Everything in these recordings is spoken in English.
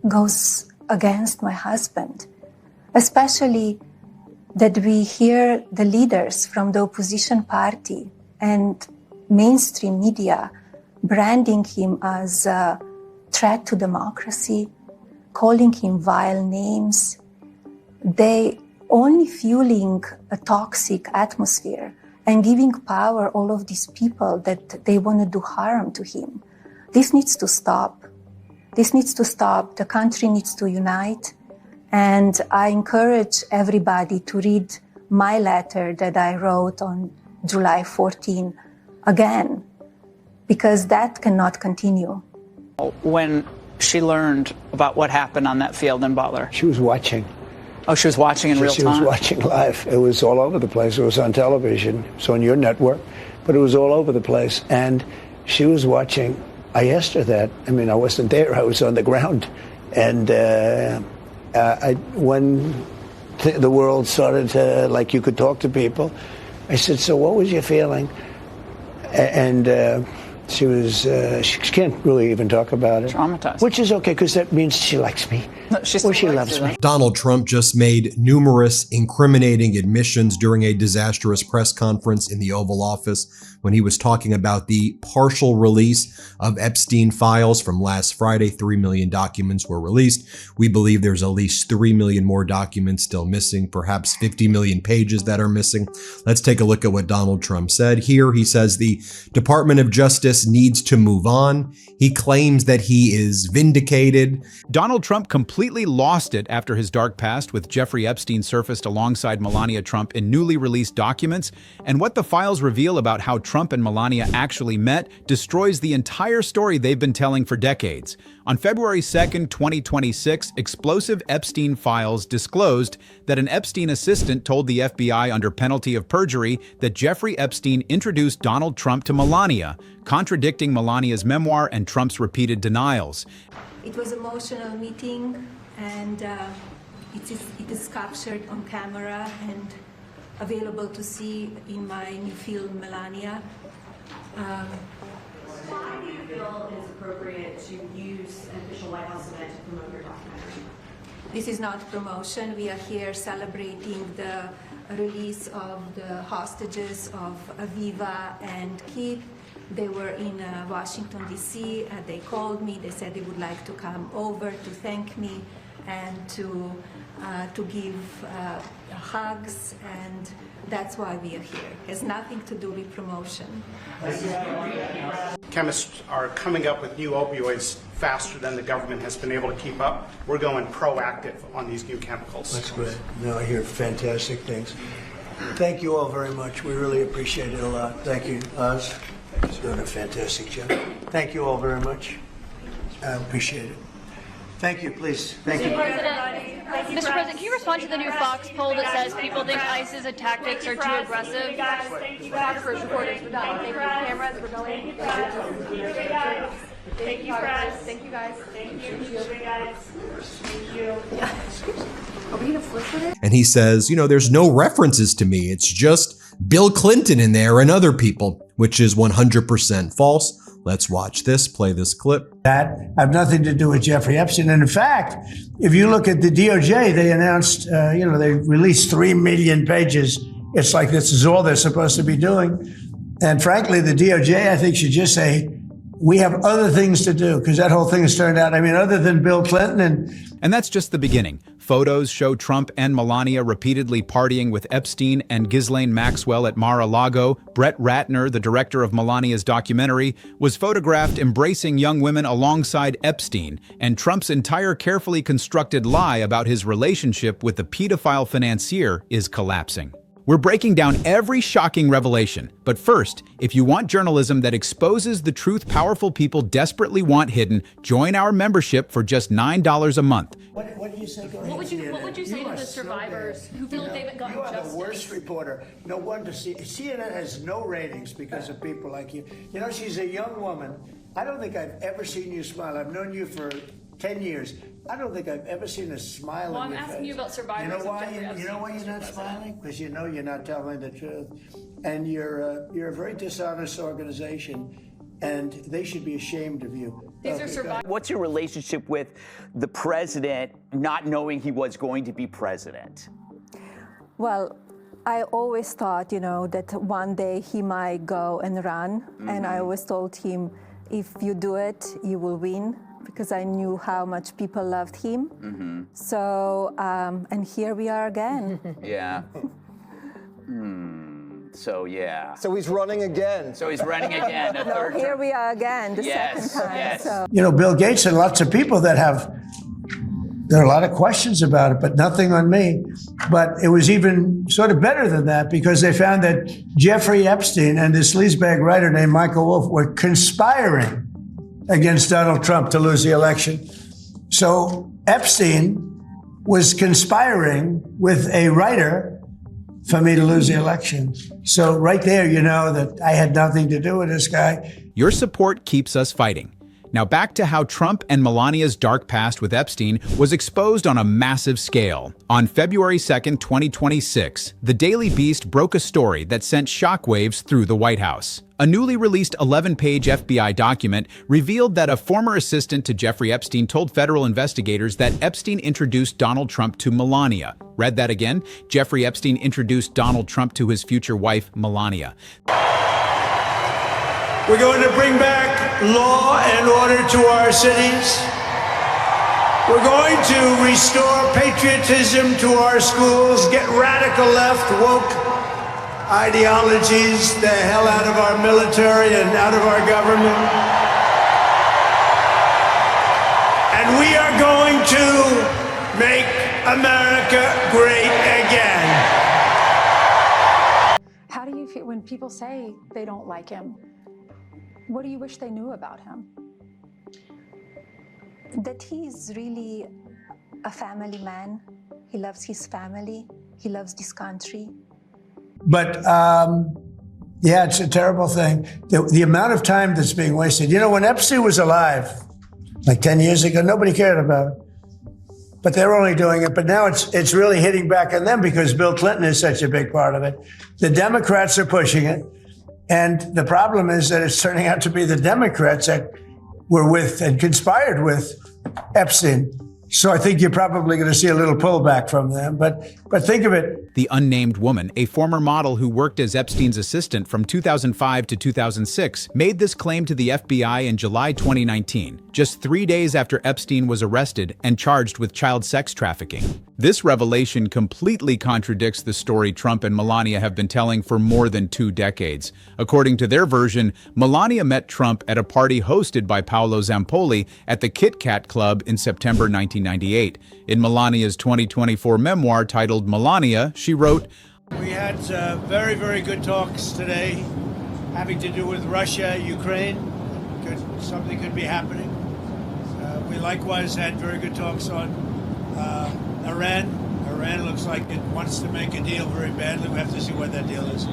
goes against my husband, especially that we hear the leaders from the opposition party and mainstream media branding him as a threat to democracy, calling him vile names. They only fueling a toxic atmosphere and giving power all of these people that they want to do harm to him. This needs to stop. This needs to stop. The country needs to unite. And I encourage everybody to read my letter that I wrote on July 14 again, because that cannot continue. When she learned about what happened on that field in Butler? She was watching. Oh, she was watching in real time? She was watching live. It was all over the place. It was on television. It was on your network, but it was all over the place. And she was watching. I asked her that. I mean, I wasn't there. I was on the ground. And when the world started to, like, you could talk to people, I said, so what was your feeling? And she was, she can't really even talk about it. Traumatized. Which is okay, because that means she likes me. No, she loves me. Donald Trump just made numerous incriminating admissions during a disastrous press conference in the Oval Office when he was talking about the partial release of Epstein files from last Friday. 3 million documents were released. We believe there's at least 3 million more documents still missing, perhaps 50 million pages that are missing. Let's take a look at what Donald Trump said. Here he says the Department of Justice needs to move on. He claims that he is vindicated. Donald Trump completely lost it after his dark past with Jeffrey Epstein surfaced alongside Melania Trump in newly released documents, and what the files reveal about how Trump and Melania actually met destroys the entire story they've been telling for decades. On February 2nd, 2026, explosive Epstein files disclosed that an Epstein assistant told the FBI under penalty of perjury that Jeffrey Epstein introduced Donald Trump to Melania, contradicting Melania's memoir and Trump's repeated denials. It was an emotional meeting, and it is captured on camera and available to see in my new film, Melania. Why do you feel it is appropriate to use an official White House event to promote your documentary? This is not promotion. We are here celebrating the release of the hostages of Aviva and Keith. They were in Washington, D.C. They called me. They said they would like to come over to thank me and to give hugs, and that's why we are here. It has nothing to do with promotion. Chemists are coming up with new opioids faster than the government has been able to keep up. We're going proactive on these new chemicals. That's great. No, I hear fantastic things. Thank you all very much. We really appreciate it a lot. Thank you, Oz. He's doing a fantastic job. Thank you all very much. I appreciate it. Thank you, please. Thank you. Mr. President, can you respond to the new Fox poll that says people think ISIS's tactics are too aggressive? Thank you, guys. Photographers, reporters, we're done. Thank you. Cameras, we're going. Thank you, press. Thank you, guys. Thank you, guys. Thank you. Are we going to flip with it? And he says, you know, there's no references to me. It's just Bill Clinton in there and other people, which is 100% false. Let's watch this, play this clip. That have nothing to do with Jeffrey Epstein. And in fact, if you look at the DOJ, they announced, they released 3 million pages. It's like this is all they're supposed to be doing. And frankly, the DOJ, I think, should just say, we have other things to do, because that whole thing has turned out, I mean, other than Bill Clinton. And that's just the beginning. Photos show Trump and Melania repeatedly partying with Epstein and Ghislaine Maxwell at Mar-a-Lago. Brett Ratner, the director of Melania's documentary, was photographed embracing young women alongside Epstein, and Trump's entire carefully constructed lie about his relationship with the pedophile financier is collapsing. We're breaking down every shocking revelation. But first, if you want journalism that exposes the truth powerful people desperately want hidden, join our membership for just $9 a month. What do you say? What would you say to the survivors who feel like they haven't gotten justice? You are the worst reporter. No wonder CNN has no ratings because of people like you. You know, she's a young woman. I don't think I've ever seen you smile. I've known you for 10 years. I don't think I've ever seen a smile on your face. I'm asking you about survivors. You know why you're not smiling? Because you know you're not telling the truth. And you're a very dishonest organization, and they should be ashamed of you. These are survivors. What's your relationship with the president not knowing he was going to be president? Well, I always thought, that one day he might go and run. And I always told him, if you do it, you will win, because I knew how much people loved him. So, and here we are again. Yeah. So, yeah. So he's running again. So he's running again. A third Here term. we are again, the second time. Yes. So. Bill Gates and lots of people that there are a lot of questions about it, but nothing on me. But it was even sort of better than that, because they found that Jeffrey Epstein and this sleazebag writer named Michael Wolff were conspiring against Donald Trump to lose the election. So Epstein was conspiring with a writer for me to lose the election. So right there, that I had nothing to do with this guy. Your support keeps us fighting. Now back to how Trump and Melania's dark past with Epstein was exposed on a massive scale. On February 2nd, 2026, the Daily Beast broke a story that sent shockwaves through the White House. A newly released 11-page FBI document revealed that a former assistant to Jeffrey Epstein told federal investigators that Epstein introduced Donald Trump to Melania. Read that again? Jeffrey Epstein introduced Donald Trump to his future wife, Melania. We're going to bring back law and order to our cities. We're going to restore patriotism to our schools, get radical left, woke ideologies the hell out of our military and out of our government. And we are going to make America great again. How do you feel when people say they don't like him? What do you wish they knew about him? That he's really a family man. He loves his family. He loves this country. But yeah, it's a terrible thing. The amount of time that's being wasted. When Epstein was alive, like 10 years ago, nobody cared about it. But they're only doing it. But now it's really hitting back on them because Bill Clinton is such a big part of it. The Democrats are pushing it. And the problem is that it's turning out to be the Democrats that were with and conspired with Epstein. So I think you're probably going to see a little pullback from them. But think of it. The unnamed woman, a former model who worked as Epstein's assistant from 2005 to 2006, made this claim to the FBI in July 2019, just 3 days after Epstein was arrested and charged with child sex trafficking. This revelation completely contradicts the story Trump and Melania have been telling for more than 2 decades. According to their version, Melania met Trump at a party hosted by Paolo Zampoli at the Kit Kat Club in September 1998. In Melania's 2024 memoir titled Melania, she wrote, We had very, very good talks today having to do with Russia, Ukraine. Something could be happening. We likewise had very good talks on Iran. Iran looks like it wants to make a deal very badly. We have to see what that deal is.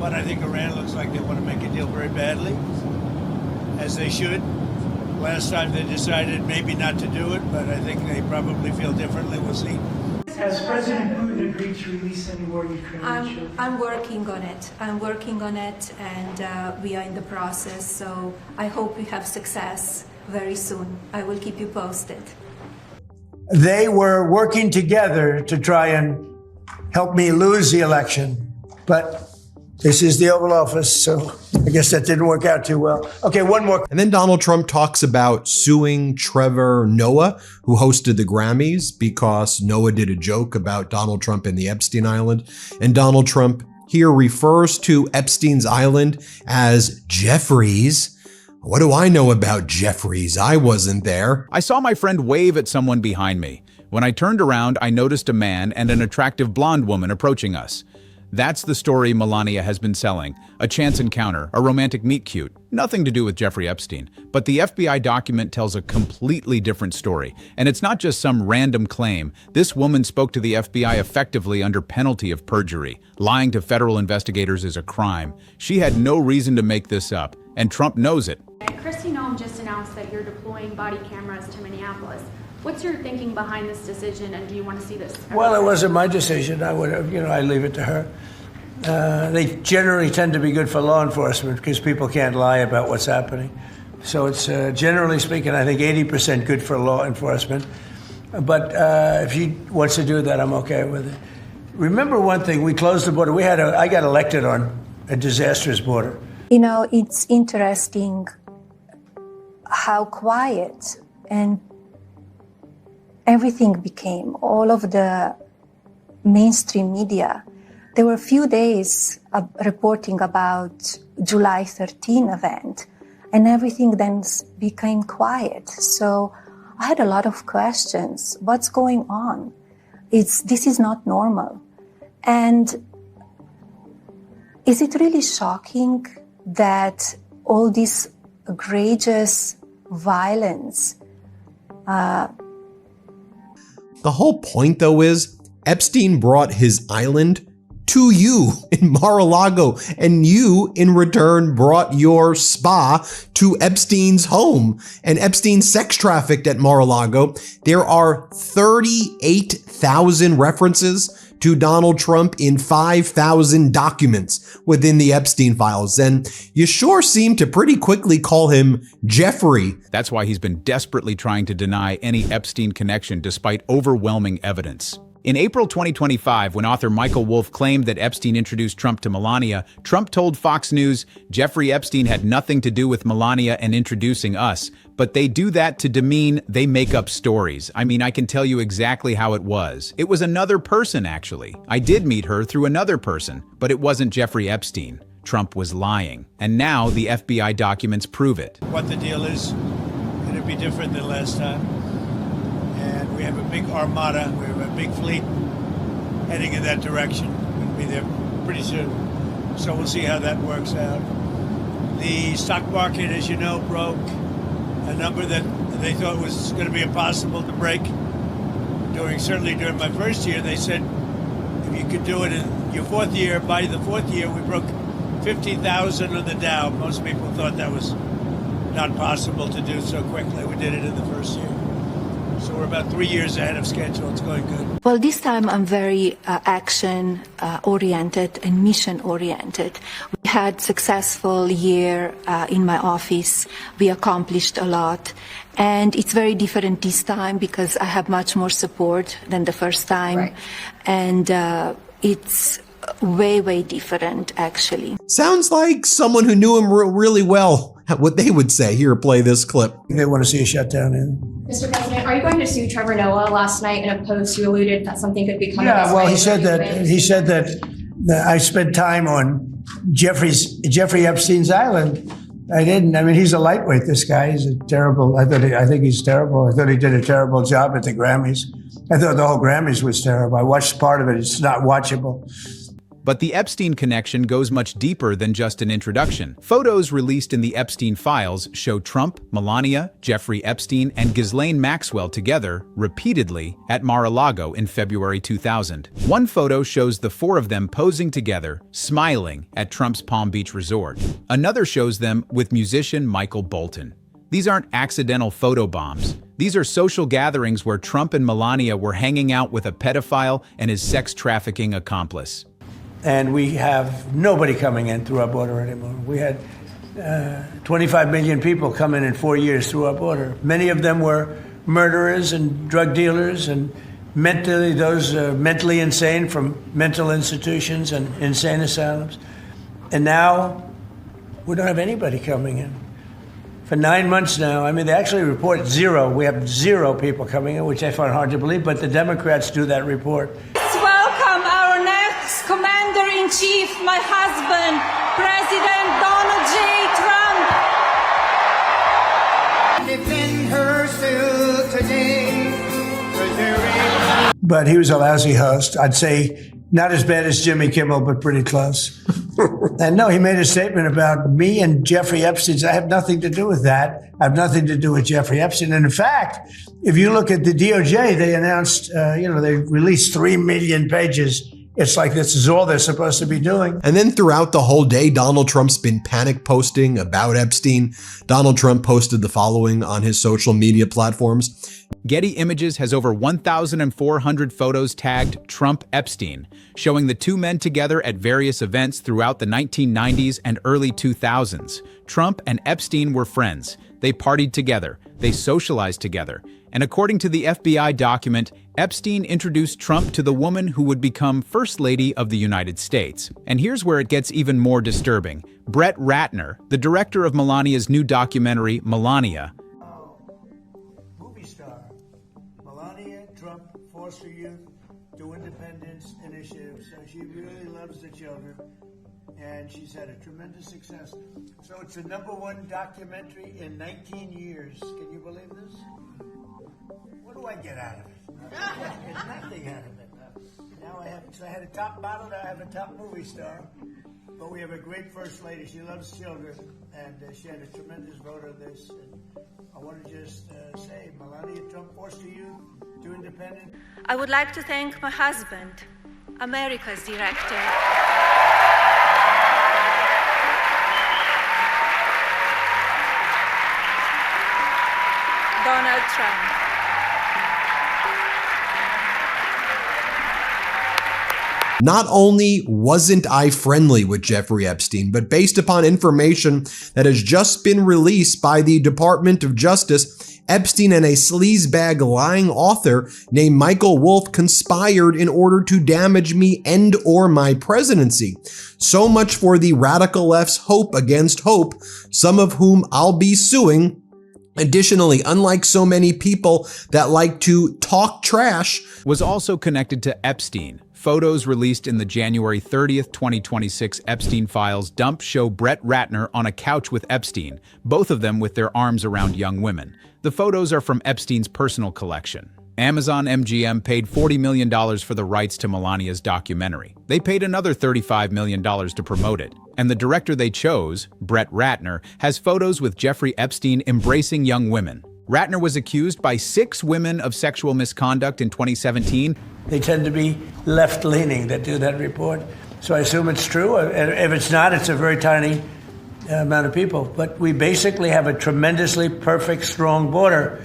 But I think Iran looks like they want to make a deal very badly, as they should. Last time they decided maybe not to do it, but I think they probably feel differently. We'll see. Has President Putin agreed to release any more Ukrainian children? I'm working on it. And we are in the process. So I hope we have success very soon. I will keep you posted. They were working together to try and help me lose the election. But this is the Oval Office, so I guess that didn't work out too well. Okay, one more. And then Donald Trump talks about suing Trevor Noah, who hosted the Grammys, because Noah did a joke about Donald Trump and the Epstein Island. And Donald Trump here refers to Epstein's Island as Jeffries. What do I know about Jeffries? I wasn't there. I saw my friend wave at someone behind me. When I turned around, I noticed a man and an attractive blonde woman approaching us. That's the story Melania has been selling. A chance encounter, a romantic meet-cute. Nothing to do with Jeffrey Epstein. But the FBI document tells a completely different story. And it's not just some random claim. This woman spoke to the FBI effectively under penalty of perjury. Lying to federal investigators is a crime. She had no reason to make this up. And Trump knows it. Kristi Noem just announced that you're deploying body cameras to Minneapolis. What's your thinking behind this decision, and do you want to see this? Well, it wasn't my decision. I would have, I leave it to her. They generally tend to be good for law enforcement because people can't lie about what's happening. So it's generally speaking, I think 80% good for law enforcement. But if she wants to do that, I'm okay with it. Remember one thing, we closed the border. I got elected on a disastrous border. You know, it's interesting how quiet and everything became, all of the mainstream media. There were a few days of reporting about July 13 event, and everything then became quiet. So I had a lot of questions. What's going on? This is not normal. And is it really shocking that all this egregious violence? The whole point, though, is Epstein brought his island to you in Mar-a-Lago, and you, in return, brought your spa to Epstein's home. And Epstein sex trafficked at Mar-a-Lago. There are 38,000 references to Donald Trump in 5,000 documents within the Epstein files. And you sure seem to pretty quickly call him Jeffrey. That's why he's been desperately trying to deny any Epstein connection despite overwhelming evidence. In April 2025, when author Michael Wolff claimed that Epstein introduced Trump to Melania, Trump told Fox News, Jeffrey Epstein had nothing to do with Melania and introducing us, but they do that to demean, they make up stories. I mean, I can tell you exactly how it was. It was another person, actually. I did meet her through another person, but it wasn't Jeffrey Epstein. Trump was lying. And now the FBI documents prove it. What the deal is, it'll be different than last time. And we have a big armada, we have a big fleet heading in that direction. We'll be there pretty soon. So we'll see how that works out. The stock market, as you know, broke a number that they thought was going to be impossible to break. Certainly during my first year, they said if you could do it in your fourth year, by the fourth year, we broke 50,000 on the Dow. Most people thought that was not possible to do so quickly. We did it in the first year. So we're about 3 years ahead of schedule. It's going good. Well, this time I'm very action-oriented and mission-oriented. We had a successful year in my office. We accomplished a lot. And it's very different this time because I have much more support than the first time. Right. And it's way, way different, actually. Sounds like someone who knew him really well. What they would say. Here, play this clip. They want to see a shutdown in. Mr. President, are you going to sue Trevor Noah? Last night in a post, you alluded that something could be coming. Yeah, well, he said that I spent time on Jeffrey Epstein's island. I didn't. I mean, he's a lightweight. This guy. He's a terrible. I think he's terrible. I thought he did a terrible job at the Grammys. I thought the whole Grammys was terrible. I watched part of it. It's not watchable. But the Epstein connection goes much deeper than just an introduction. Photos released in the Epstein files show Trump, Melania, Jeffrey Epstein, and Ghislaine Maxwell together, repeatedly, at Mar-a-Lago in February 2000. One photo shows the four of them posing together, smiling, at Trump's Palm Beach resort. Another shows them with musician Michael Bolton. These aren't accidental photobombs. These are social gatherings where Trump and Melania were hanging out with a pedophile and his sex trafficking accomplice. And we have nobody coming in through our border anymore. We had 25 million people come in 4 years through our border. Many of them were murderers and drug dealers and mentally insane from mental institutions and insane asylums. And now we don't have anybody coming in. For 9 months now, I mean, they actually report zero. We have zero people coming in, which I find hard to believe, but the Democrats do that report. Welcome our next Commander-in-Chief, my husband, President Donald J. Trump. Defend her still today. But he was a lousy host. I'd say not as bad as Jimmy Kimmel, but pretty close. And no, he made a statement about me and Jeffrey Epstein. I have nothing to do with that. I have nothing to do with Jeffrey Epstein. And in fact, if you look at the DOJ, they announced, they released 3 million pages. It's like this is all they're supposed to be doing. And then throughout the whole day, Donald Trump's been panic posting about Epstein. Donald Trump posted the following on his social media platforms. Getty Images has over 1,400 photos tagged Trump Epstein, showing the two men together at various events throughout the 1990s and early 2000s. Trump and Epstein were friends. They partied together. They socialized together. And according to the FBI document, Epstein introduced Trump to the woman who would become First Lady of the United States. And here's where it gets even more disturbing. Brett Ratner, the director of Melania's new documentary, Melania. Movie star. Melania Trump Foster Youth to Independence Initiative. So she really loves the children. And she's had a tremendous success. So it's the #1 documentary in 19 years. Can you believe this? What do I get out of it? I get nothing out of it. Now I had a top model, now I have a top movie star. But we have a great First Lady. She loves children, and she had a tremendous vote on this. And I want to just say, Melania Trump Foster Youth to Independence. I would like to thank my husband, America's director. Donald Trump. Not only wasn't I friendly with Jeffrey Epstein, but based upon information that has just been released by the Department of Justice, Epstein and a sleazebag lying author named Michael Wolff conspired in order to damage me and or my presidency. So much for the radical left's hope against hope, some of whom I'll be suing. Additionally, unlike so many people that like to talk trash, was also connected to Epstein. Photos released in the January 30th, 2026 Epstein files dump show Brett Ratner on a couch with Epstein, both of them with their arms around young women. The photos are from Epstein's personal collection. Amazon MGM paid $40 million for the rights to Melania's documentary. They paid another $35 million to promote it. And the director they chose, Brett Ratner, has photos with Jeffrey Epstein embracing young women. Ratner was accused by 6 women of sexual misconduct in 2017. They tend to be left-leaning that do that report. So I assume it's true. If it's not, it's a very tiny amount of people. But we basically have a tremendously perfect, strong border.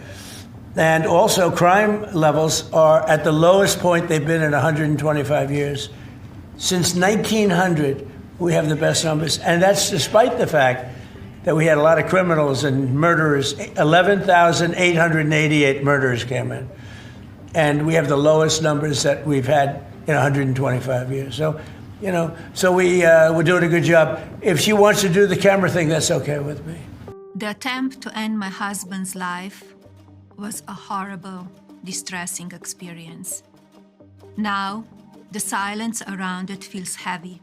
And also, crime levels are at the lowest point they've been in 125 years. Since 1900, we have the best numbers. And that's despite the fact that we had a lot of criminals and murderers. 11,888 murderers came in. And we have the lowest numbers that we've had in 125 years. So, we're doing a good job. If she wants to do the camera thing, that's okay with me. The attempt to end my husband's life was a horrible, distressing experience. Now, the silence around it feels heavy.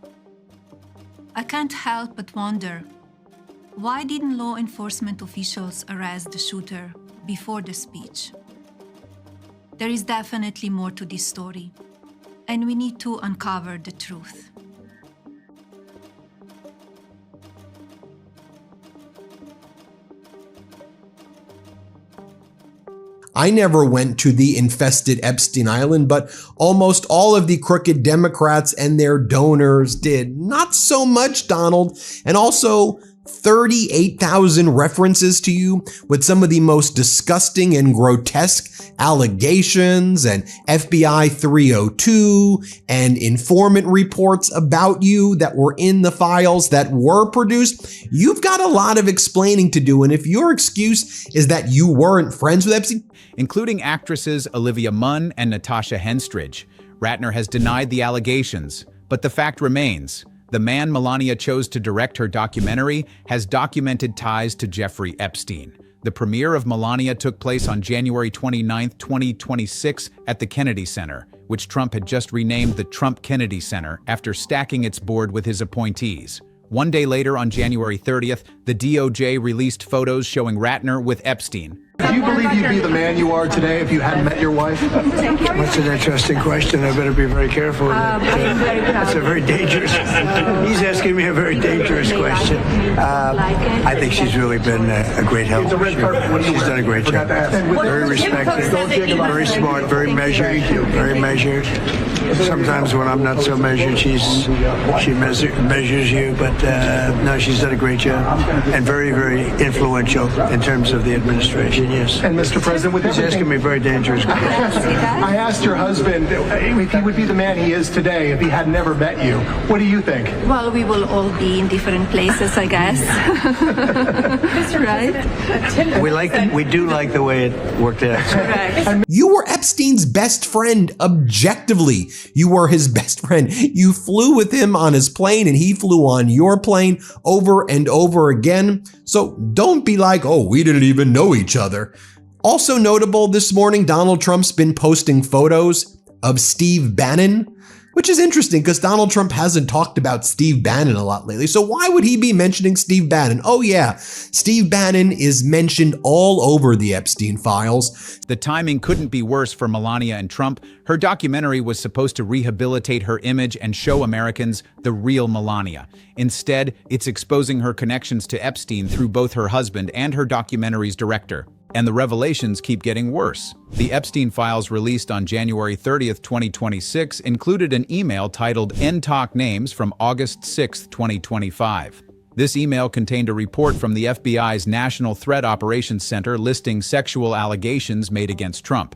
I can't help but wonder, why didn't law enforcement officials arrest the shooter before the speech? There is definitely more to this story, and we need to uncover the truth. I never went to the infested Epstein Island, but almost all of the crooked Democrats and their donors did. Not so much, Donald. And also 38,000 references to you with some of the most disgusting and grotesque allegations and FBI 302 and informant reports about you that were in the files that were produced. You've got a lot of explaining to do. And if your excuse is that you weren't friends with Epstein, including actresses Olivia Munn and Natasha Henstridge, Ratner has denied the allegations. But the fact remains, the man Melania chose to direct her documentary has documented ties to Jeffrey Epstein. The premiere of Melania took place on January 29, 2026 at the Kennedy Center, which Trump had just renamed the Trump Kennedy Center after stacking its board with his appointees. One day later, on January 30th, the DOJ released photos showing Ratner with Epstein. Do you believe you'd be the man you are today if you hadn't met your wife? That's an interesting question. I better be very careful. That's a very dangerous. He's asking me a very dangerous question. I think she's really been a great help. She's done a great job. Very respected, very smart, very measured, very measured. Sometimes when I'm not so measured, she measures you. But no, she's done a great job and very, very influential in terms of the administration. years. And Mr. President, with He's asking me very dangerous questions. I asked your husband if he would be the man he is today if he had never met you. What do you think? Well, we will all be in different places, I guess. Right? We do like the way it worked out. Correct. You were Epstein's best friend, objectively. You were his best friend. You flew with him on his plane and he flew on your plane over and over again. So don't be like, oh, we didn't even know each other. Also notable this morning, Donald Trump's been posting photos of Steve Bannon, which is interesting because Donald Trump hasn't talked about Steve Bannon a lot lately. So why would he be mentioning Steve Bannon? Oh yeah, Steve Bannon is mentioned all over the Epstein files. The timing couldn't be worse for Melania and Trump. Her documentary was supposed to rehabilitate her image and show Americans the real Melania. Instead, it's exposing her connections to Epstein through both her husband and her documentary's director. And the revelations keep getting worse. The Epstein files released on January 30th, 2026 included an email titled "NTalk Names" from August 6th, 2025. This email contained a report from the FBI's National Threat Operations Center listing sexual allegations made against Trump.